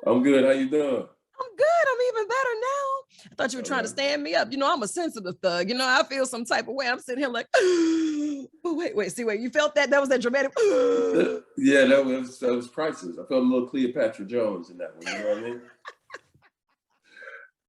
I'm good. How you doing? I'm good. I'm even better now. I thought you were All trying to right. stand me up. I'm a sensitive thug. I feel some type of way. I'm sitting here like, oh, wait. You felt that? That was that dramatic. Yeah, that was priceless. I felt a little Cleopatra Jones in that one. You know what I mean?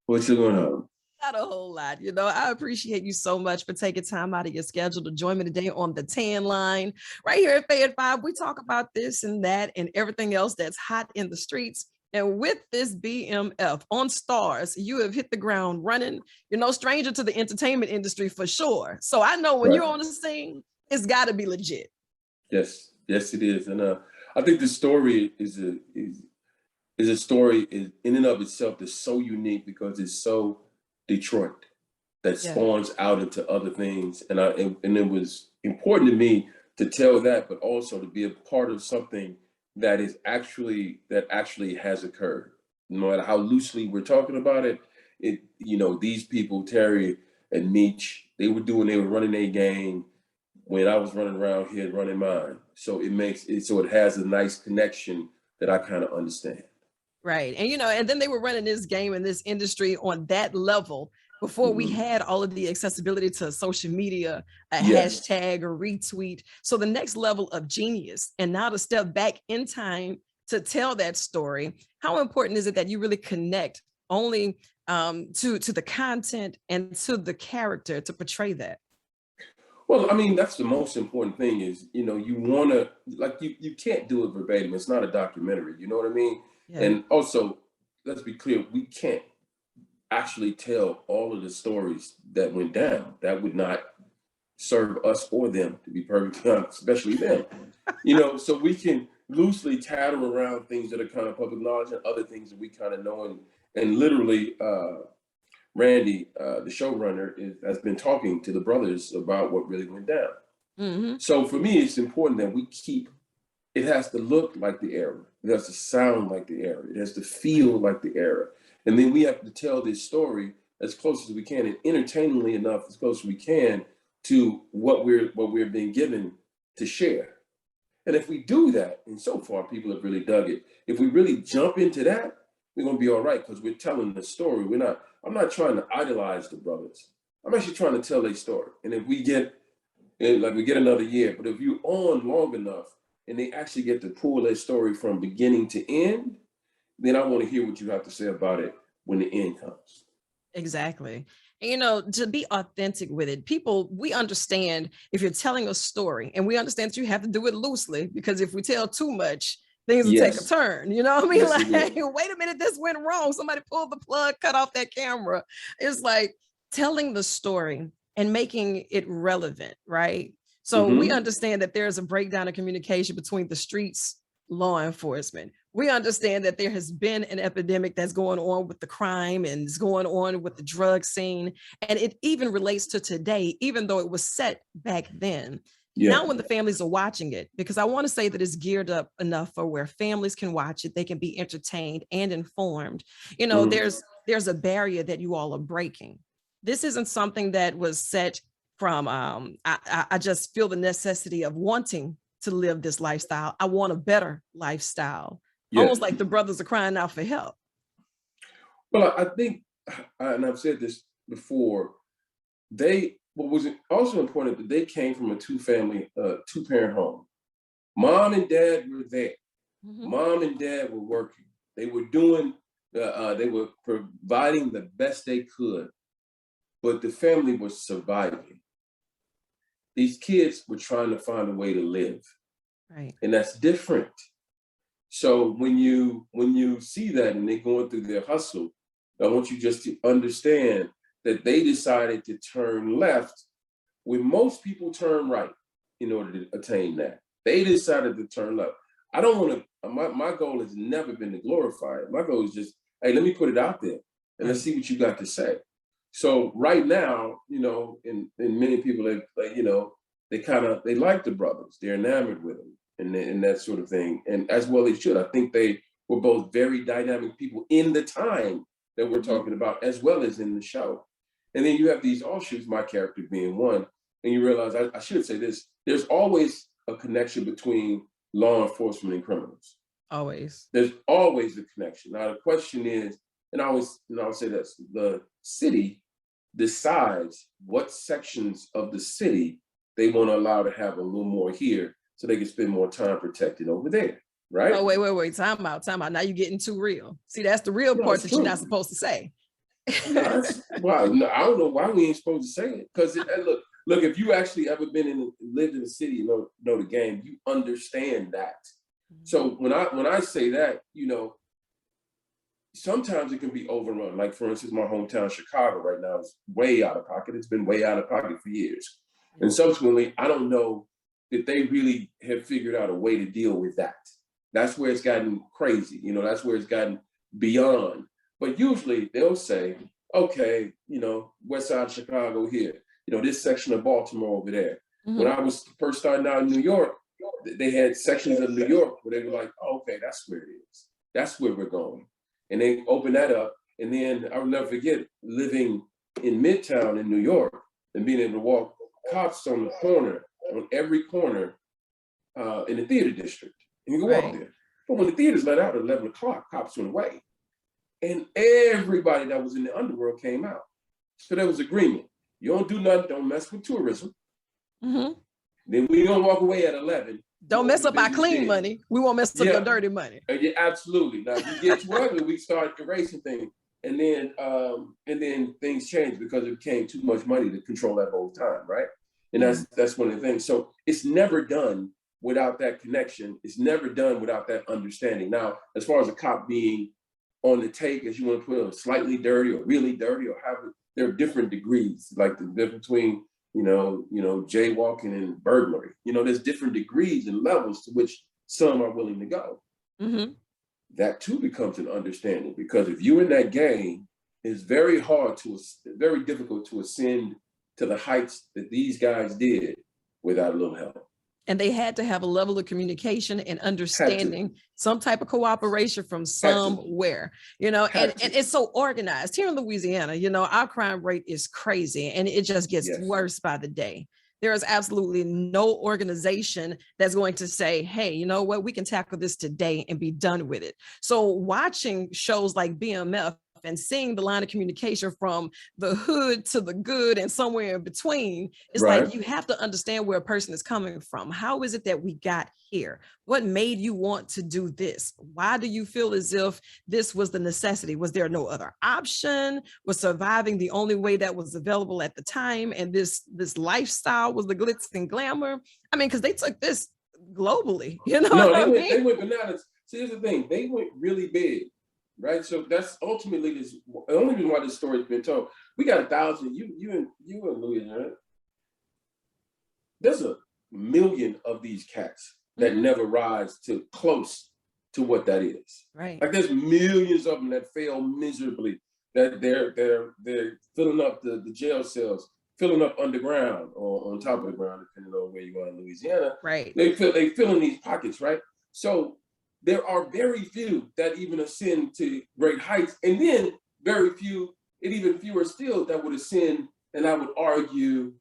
What's going on? Not a whole lot. I appreciate you so much for taking time out of your schedule to join me today on the Tan Line. Right here at Fay at 5, we talk about this and that and everything else that's hot in the streets. And with this BMF on STARZ, you have hit the ground running. You're no stranger to the entertainment industry for sure. So I know when Right. you're on the scene, it's got to be legit. Yes, it is. And I think the story is a story in and of itself that's so unique because it's so Detroit that spawns out into other things. And it was important to me to tell that, but also to be a part of something that actually has occurred. No matter how loosely we're talking about it, these people, Terry and Meech, they were running their game when I was running around here running mine. So it has a nice connection that I kind of understand. Right. And then they were running this game in this industry on that level before we had all of the accessibility to social media, a hashtag or retweet. So the next level of genius, and now to step back in time to tell that story, how important is it that you really connect only to the content and to the character to portray that? Well, I mean, that's the most important thing is, you want to, you can't do it verbatim. It's not a documentary, you know what I mean? Yeah. And also, let's be clear, we can't actually tell all of the stories that went down. That would not serve us or them, to be perfectly honest, especially them. So we can loosely tattle around things that are kind of public knowledge and other things that we kind of know. And literally, Randy, the showrunner, has been talking to the brothers about what really went down. Mm-hmm. So for me, it's important that it has to look like the era. It has to sound like the era. It has to feel like the era. And then we have to tell this story as close as we can and entertainingly enough, as close as we can to what we're being given to share. And if we do that, and so far people have really dug it, if we really jump into that, we're going to be all right because we're telling the story. I'm not trying to idolize the brothers. I'm actually trying to tell their story. And if we get another year, but if you're on long enough and they actually get to pull their story from beginning to end, then I want to hear what you have to say about it when the end comes. Exactly. To be authentic with it, we understand if you're telling a story, and we understand that you have to do it loosely, because if we tell too much, things will take a turn. You know what I mean? Yes, wait a minute, this went wrong. Somebody pulled the plug, cut off that camera. It's like telling the story and making it relevant, right? So we understand that there's a breakdown of communication between the streets, law enforcement. We understand that there has been an epidemic that's going on with the crime and is going on with the drug scene. And it even relates to today, even though it was set back then. Yeah. Now when the families are watching it, because I want to say that it's geared up enough for where families can watch it, they can be entertained and informed. There's a barrier that you all are breaking. This isn't something that was set from, I just feel the necessity of wanting to live this lifestyle. I want a better lifestyle. Yes. Almost like the brothers are crying out for help. Well, I think, and I've said this before, what was also important that they came from a two-parent home. Mom and dad were there. Mm-hmm. Mom and dad were working. They were they were providing the best they could, but the family was surviving. These kids were trying to find a way to live. Right. And that's different. So when you see that and they're going through their hustle, I want you just to understand that they decided to turn left when most people turn right in order to attain that. They decided to turn left. I don't want to, my goal has never been to glorify it. My goal is just, hey, let me put it out there and let's see what you got to say. So right now, and many people, they like the brothers. They're enamored with them and that sort of thing. And as well they should. I think they were both very dynamic people in the time that we're talking about, as well as in the show. And then you have these offshoots, my character being one, and you realize, I should say this, there's always a connection between law enforcement and criminals. Always. There's always a connection. Now the question is, and I always say this, the city decides what sections of the city they want to allow to have a little more here so they can spend more time protected over there, right? Oh, wait, time out. Now you're getting too real. See, that's the real part that you're not supposed to say. No, that's why. No, I don't know why we ain't supposed to say it. Because look, if you actually ever lived in the city, you know the game, you understand that. So when I say that, sometimes it can be overrun. Like for instance, my hometown, Chicago, right now is way out of pocket. It's been way out of pocket for years. And subsequently, I don't know that they really have figured out a way to deal with that. That's where it's gotten crazy. That's where it's gotten beyond. But usually they'll say, okay, west side of Chicago here, this section of Baltimore over there. When I was first starting out in New York, they had sections of New York where they were like, oh, okay, that's where it is. That's where we're going. And they opened that up. And then I will never forget living in Midtown in New York and being able to walk cops on every corner in the theater district. And you can walk there. But when the theaters let out at 11 o'clock, cops went away. And everybody that was in the underworld came out. So there was agreement. You don't do nothing, don't mess with tourism. Then we don't walk away at 11. Don't mess up our clean money. We won't mess up your dirty money. Yeah, absolutely. Now, if you get too ugly, we start erasing things. And then things change because it became too much money to control that whole time, right? And that's one of the things. So it's never done without that connection. It's never done without that understanding. Now, as far as a cop being on the take, as you want to put it, slightly dirty or really dirty, or there are different degrees, like the difference between jaywalking and burglary. There's different degrees and levels to which some are willing to go. That too becomes an understanding, because if you're in that game, it's very difficult to ascend to the heights that these guys did without a little help. And they had to have a level of communication and understanding, some type of cooperation from somewhere, and it's so organized here in Louisiana. Our crime rate is crazy, and it just gets worse by the day. There is absolutely no organization that's going to say, hey, you know what, we can tackle this today and be done with it. So watching shows like BMF and seeing the line of communication from the hood to the good and somewhere in between, it's like you have to understand where a person is coming from. How is it that we got here? What made you want to do this? Why do you feel as if this was the necessity? Was there no other option? Was surviving the only way that was available at the time? And this lifestyle was the glitz and glamour? I mean, because they took this globally, No, they went bananas. See, here's the thing, they went really big. Right, so that's ultimately the only reason why this story's been told. We got 1,000. You in Louisiana. There's 1 million of these cats that never rise to close to what that is. Right. Like there's millions of them that fail miserably. That they're filling up the jail cells, filling up underground or on top of the ground, depending on where you are in Louisiana. Right. They fill in these pockets, right? So there are very few that even ascend to great heights, and then very few, and even fewer still, that would ascend, and I would argue,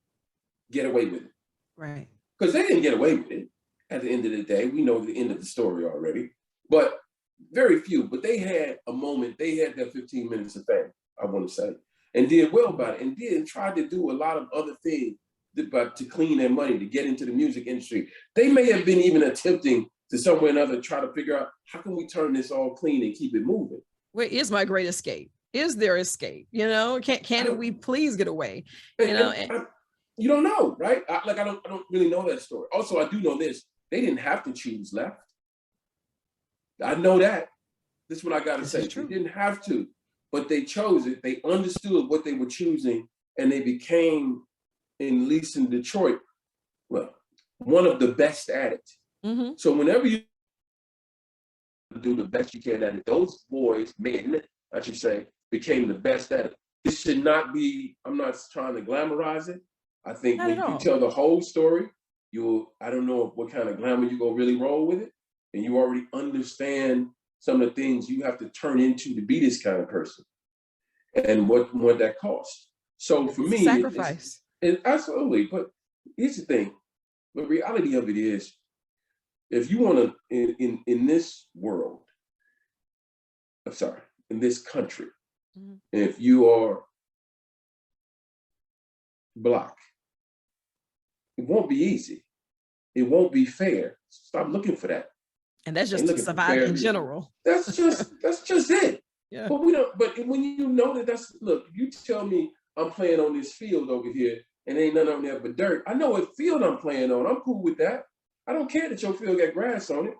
get away with it. Right. Because they didn't get away with it at the end of the day. We know the end of the story already, but very few. But they had a moment, they had their 15 minutes of fame, I want to say, and did well by it, and tried to do a lot of other things to clean their money, to get into the music industry. They may have been even attempting to somewhere or another try to figure out, how can we turn this all clean and keep it moving? Where is my great escape? Is there escape? Can we please get away? You don't know, right? I don't really know that story. Also, I do know this: they didn't have to choose left. I know that. This is what I got to say. They didn't have to, but they chose it. They understood what they were choosing, and they became, at least in Detroit, one of the best at it. So whenever you do the best you can at it, those boys, men, I should say, became the best at it. This should not be, I'm not trying to glamorize it. I think when you tell the whole story, I don't know what kind of glamour you're going to really roll with it. And you already understand some of the things you have to turn into to be this kind of person and what that costs. So for me, sacrifice. Absolutely. But here's the thing. The reality of it is, if you want to, in this world, I'm sorry, in this country, if you are Black, it won't be easy. It won't be fair. Stop looking for that. And that's just to survive in general. That's just it. Yeah. But we don't. But when you know that, look. You tell me I'm playing on this field over here, and ain't none of them there but dirt. I know what field I'm playing on. I'm cool with that. I don't care that your field got grass on it.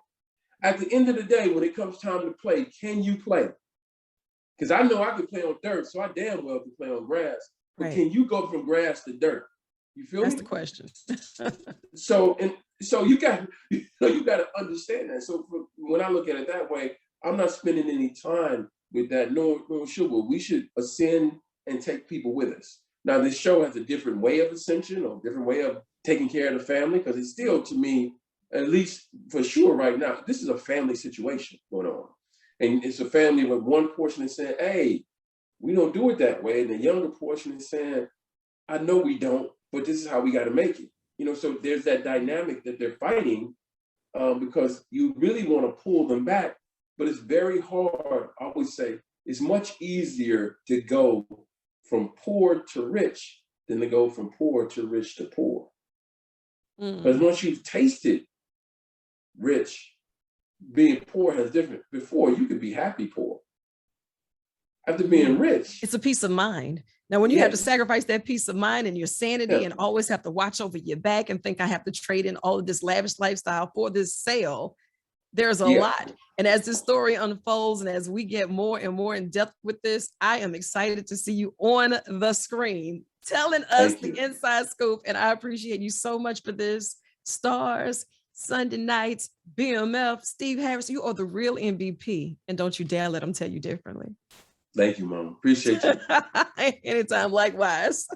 At the end of the day, when it comes time to play, can you play? Because I know I can play on dirt, so I damn well can play on grass. But can you go from grass to dirt? You feel me? That's the question. So you got to understand that. So when I look at it that way, I'm not spending any time with that. No, sure, but we should ascend and take people with us. Now, this show has a different way of ascension or different way of taking care of the family, because it's still, to me, at least for sure right now, this is a family situation going on. And it's a family where one portion is saying, hey, we don't do it that way. And the younger portion is saying, I know we don't, but this is how we got to make it. So there's that dynamic that they're fighting, because you really want to pull them back, but it's very hard. I always say it's much easier to go from poor to rich than to go from poor to rich to poor. Because once you've tasted rich, being poor has different. Before, you could be happy poor. After being rich, it's a peace of mind. Now, when you have to sacrifice that peace of mind and your sanity and always have to watch over your back and think I have to trade in all of this lavish lifestyle for this sale, there's a lot. And as this story unfolds and as we get more and more in depth with this, I am excited to see you on the screen telling us the inside scoop. And I appreciate you so much for this. STARZ, Sunday nights, BMF, Steve Harris, you are the real MVP. And don't you dare let them tell you differently. Thank you, Mom. Appreciate you. Anytime, likewise.